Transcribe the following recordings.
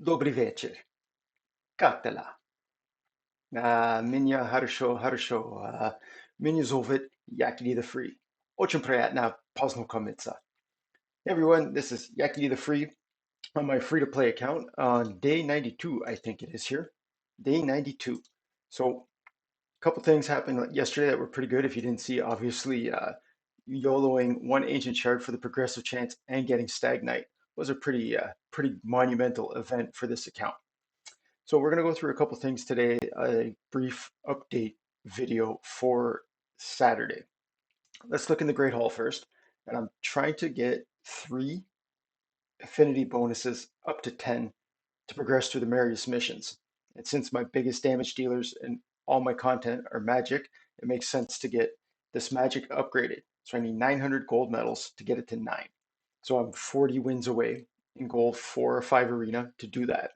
Dobry wieczór. Katela. Minya harsho. Minya zovit Yakety the Free. Очень приятно познакомиться. Hey everyone, this is Yakety the Free on my free-to-play account on day 92, I think it is here. Day 92. So a couple things happened yesterday that were pretty good. If you didn't see, obviously, YOLOing one ancient shard for the progressive chance and getting Stagnite was a pretty monumental event for this account. So we're going to go through a couple things today, a brief update video for Saturday. Let's look in the Great Hall first, and I'm trying to get 3 affinity bonuses up to 10 to progress through the Marius missions. And since my biggest damage dealers and all my content are magic, it makes sense to get this magic upgraded. So I need 900 gold medals to get it to 9. So I'm 40 wins away in gold 4 or 5 arena to do that.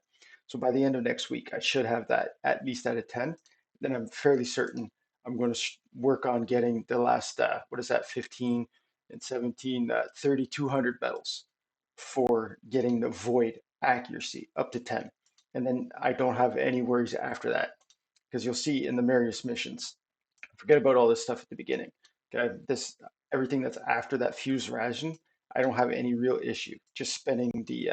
So by the end of next week, I should have that at least at a 10. Then I'm fairly certain I'm going to work on getting the last, 15 and 17, 3,200 medals for getting the void accuracy up to 10. And then I don't have any worries after that because you'll see in the Marius missions, forget about all this stuff at the beginning. Okay, this everything that's after that fuse ration, I don't have any real issue. Just spending the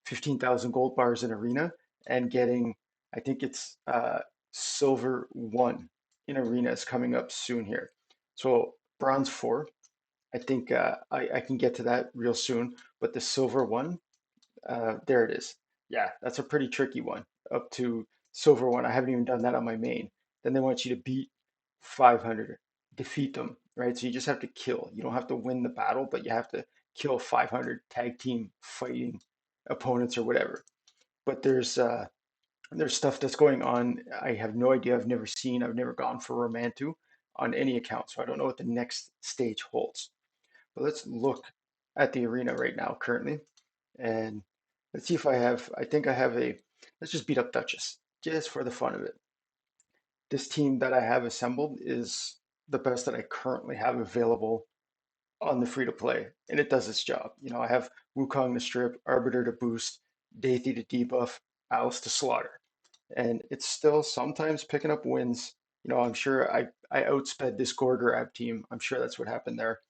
15,000 gold bars in arena and getting, I think it's silver 1 in arena is coming up soon here. So bronze 4, I think I can get to that real soon. But the silver 1, there it is. Yeah, that's a pretty tricky one. Up to silver 1. I haven't even done that on my main. Then they want you to beat 500, defeat them, right? So you just have to kill. You don't have to win the battle, but you have to kill 500 tag team fighting opponents or whatever. But there's stuff that's going on. I have no idea. I've never seen. I've never gone for Romantu on any account, so I don't know what the next stage holds. But let's look at the arena right now currently, and let's see if I think I have let's just beat up Duchess, just for the fun of it. This team that I have assembled is the best that I currently have available on the free to play, and it does its job. I have Wukong to strip, Arbiter to boost, Dathy to debuff, Alice to slaughter, and it's still sometimes picking up wins. I'm sure I outsped this Gorgorab team. I'm sure that's what happened there.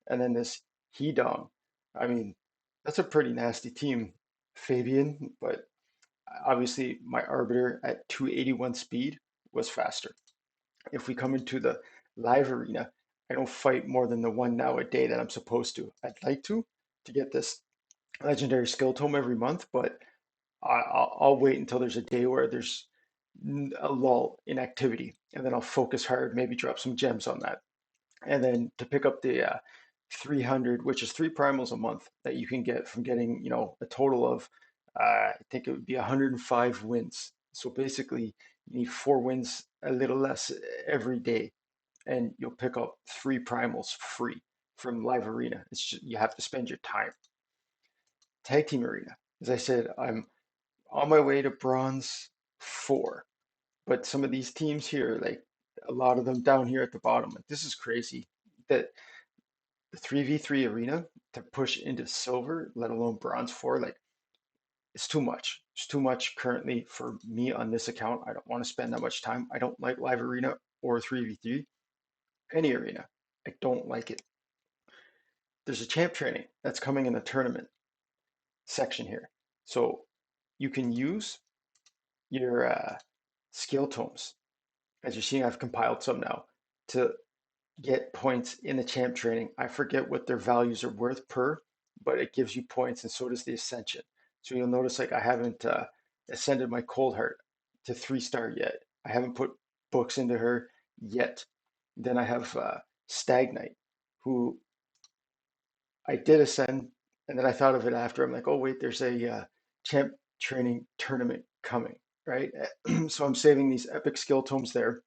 And then this Hedong, I mean, that's a pretty nasty team, Fabian, but obviously my Arbiter at 281 speed was faster. If we come into the live arena, I don't fight more than the one now a day that I'm supposed to. I'd like to get this legendary skill tome every month, but I'll wait until there's a day where there's a lull in activity, and then I'll focus hard, maybe drop some gems on that. And then to pick up the 300, which is 3 primals a month that you can get from getting, a total of, I think it would be 105 wins. So basically, you need 4 wins, a little less every day, and you'll pick up 3 primals free from live arena. It's just you have to spend your time. Tag team arena, as I said, I'm on my way to bronze 4, but some of these teams here, like a lot of them down here at the bottom, like this is crazy that the 3v3 arena to push into silver, let alone bronze 4, like it's too much. It's too much currently for me on this account. I don't want to spend that much time. I don't like live arena or 3v3, any arena. I don't like it. There's a champ training that's coming in the tournament section here. So you can use your skill tomes. As you're seeing, I've compiled some now to get points in the champ training. I forget what their values are worth per, but it gives you points, and so does the ascension. So you'll notice like I haven't ascended my cold heart to 3-star yet. I haven't put books into her yet. Then I have Stagnite, who I did ascend, and then I thought of it after. I'm like, oh wait, there's a champ training tournament coming, right? So I'm saving these epic skill tomes there,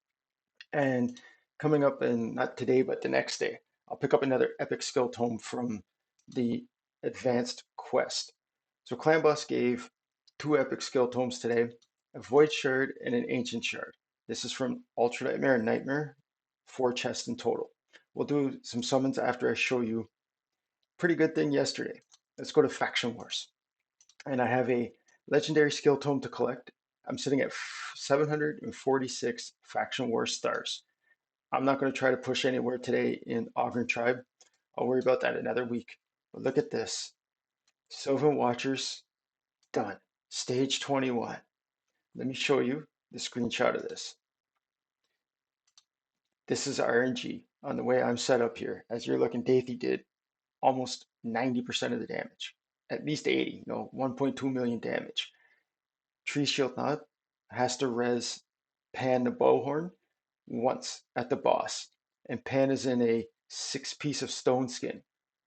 and coming up in not today, but the next day, I'll pick up another epic skill tome from the advanced quest. So Clan Boss gave 2 epic skill tomes today, a Void Shard and an Ancient Shard. This is from Ultra Nightmare and Nightmare, 4 chests in total. We'll do some summons after I show you. Pretty good thing yesterday. Let's go to Faction Wars. And I have a Legendary skill tome to collect. I'm sitting at 746 Faction Wars stars. I'm not going to try to push anywhere today in Ogren Tribe. I'll worry about that another week. But look at this. Sylvan Watchers, done. Stage 21. Let me show you the screenshot of this. This is RNG on the way I'm set up here. As you're looking, Dathy did almost 90% of the damage. At least 80, 1.2 million damage. Tree Shield Knot has to res Pan the Bowhorn once at the boss. And Pan is in a 6-piece of Stone Skin.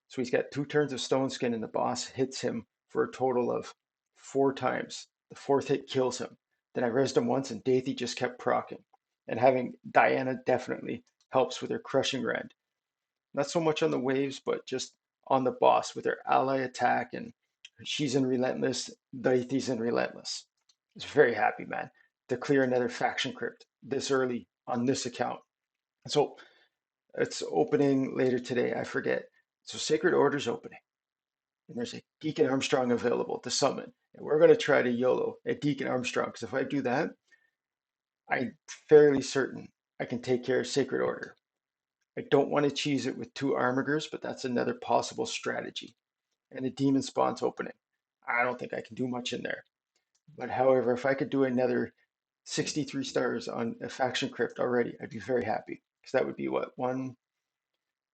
So he's got 2 turns of Stone Skin and the boss hits him for a total of 4 times. The 4th hit kills him. Then I resed him once and Dathy just kept proccing. And having Diana definitely helps with her Crushing Rend. Not so much on the waves, but just on the boss with her ally attack, and she's in Relentless, Daithy's in Relentless. I was very happy, man, to clear another faction crypt this early on this account. So it's opening later today, I forget. So Sacred Order's opening, and there's a Deacon Armstrong available to summon. And we're going to try to YOLO at Deacon Armstrong, because if I do that, I'm fairly certain I can take care of Sacred Order. I don't want to cheese it with 2 Armigers, but that's another possible strategy. And a Demon Spawn's opening. I don't think I can do much in there. But however, if I could do another 63 stars on a faction crypt already, I'd be very happy. Because that would be what? 1,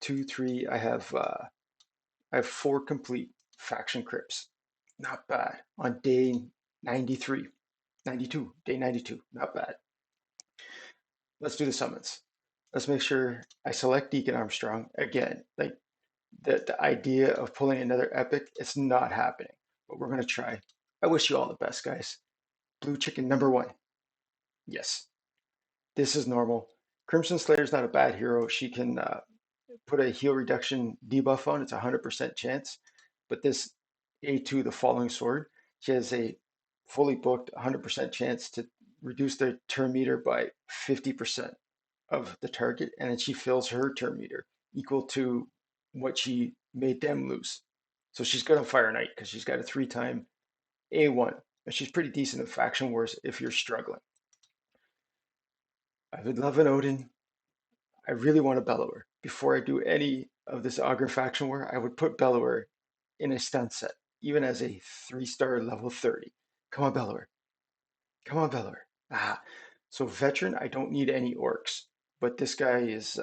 2, 3. I have 4 complete faction crypts. Not bad. On day 93. 92. Day 92. Not bad. Let's do the summons. Let's make sure I select Deacon Armstrong again. Like the idea of pulling another epic, it's not happening, but we're going to try. I wish you all the best, guys. Blue Chicken number 1. Yes, this is normal. Crimson Slayer's not a bad hero. She can put a heal reduction debuff on. It's a 100% chance. But this A2, the Falling Sword, she has a fully booked 100% chance to reduce their turn meter by 50% of the target. And then she fills her turn meter equal to what she made them lose. So she's going to Fire Knight because she's got a 3-time A1. And she's pretty decent in Faction Wars if you're struggling. I would love an Odin. I really want a Bellower. Before I do any of this Augur Faction War, I would put Bellower in a stun set, even as a 3-star level 30. Come on, Bellower. Come on, Bellower. So Veteran, I don't need any orcs. But this guy is,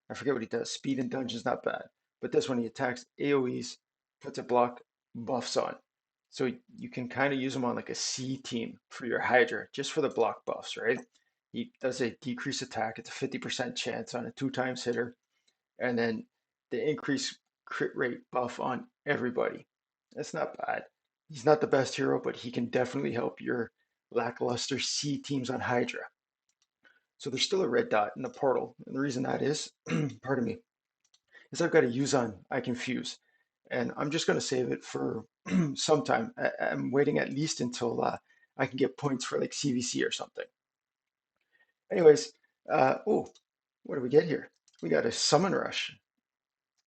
I forget what he does. Speed in dungeons, not bad. But this one, he attacks AoEs, puts a block, buffs on. So you can kind of use him on like a C team for your Hydra, just for the block buffs, right? He does a decrease attack. It's a 50% chance on a 2 times hitter. And then the increase crit rate buff on everybody. That's not bad. He's not the best hero, but he can definitely help your lackluster C teams on Hydra. So there's still a red dot in the portal. And the reason that is, pardon me, is I've got a Yuzan I can fuse. And I'm just going to save it for some time. I'm waiting at least until I can get points for like CVC or something. Anyways, oh, what do we get here? We got a Summon Rush.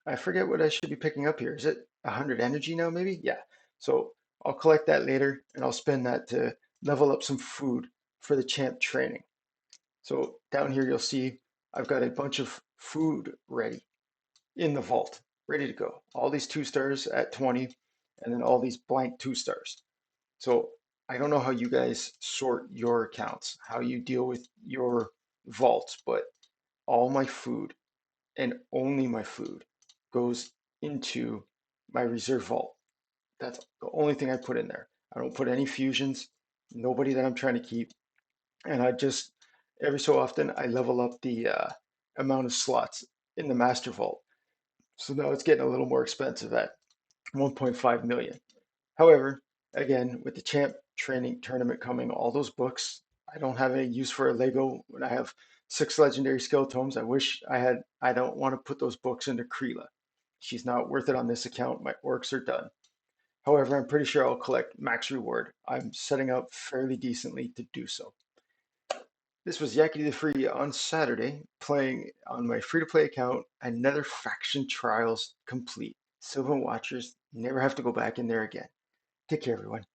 I forget what I should be picking up here. Is it 100 energy now, maybe? Yeah. So I'll collect that later and I'll spend that to level up some food for the champ training. So down here, you'll see I've got a bunch of food ready in the vault, ready to go. All these 2 stars at 20, and then all these blank 2 stars. So I don't know how you guys sort your accounts, how you deal with your vaults, but all my food and only my food goes into my reserve vault. That's the only thing I put in there. I don't put any fusions, nobody that I'm trying to keep. And I just, every so often, I level up the amount of slots in the master vault. So now it's getting a little more expensive at 1.5 million. However, again, with the champ training tournament coming, all those books, I don't have any use for a Lego when I have 6 legendary skill tomes. I wish I had, I don't want to put those books into Kreela. She's not worth it on this account. My orcs are done. However, I'm pretty sure I'll collect max reward. I'm setting up fairly decently to do so. This was Yakety the Free on Saturday, playing on my free-to-play account, another Faction Trials complete. Sylvan Watchers, never have to go back in there again. Take care, everyone.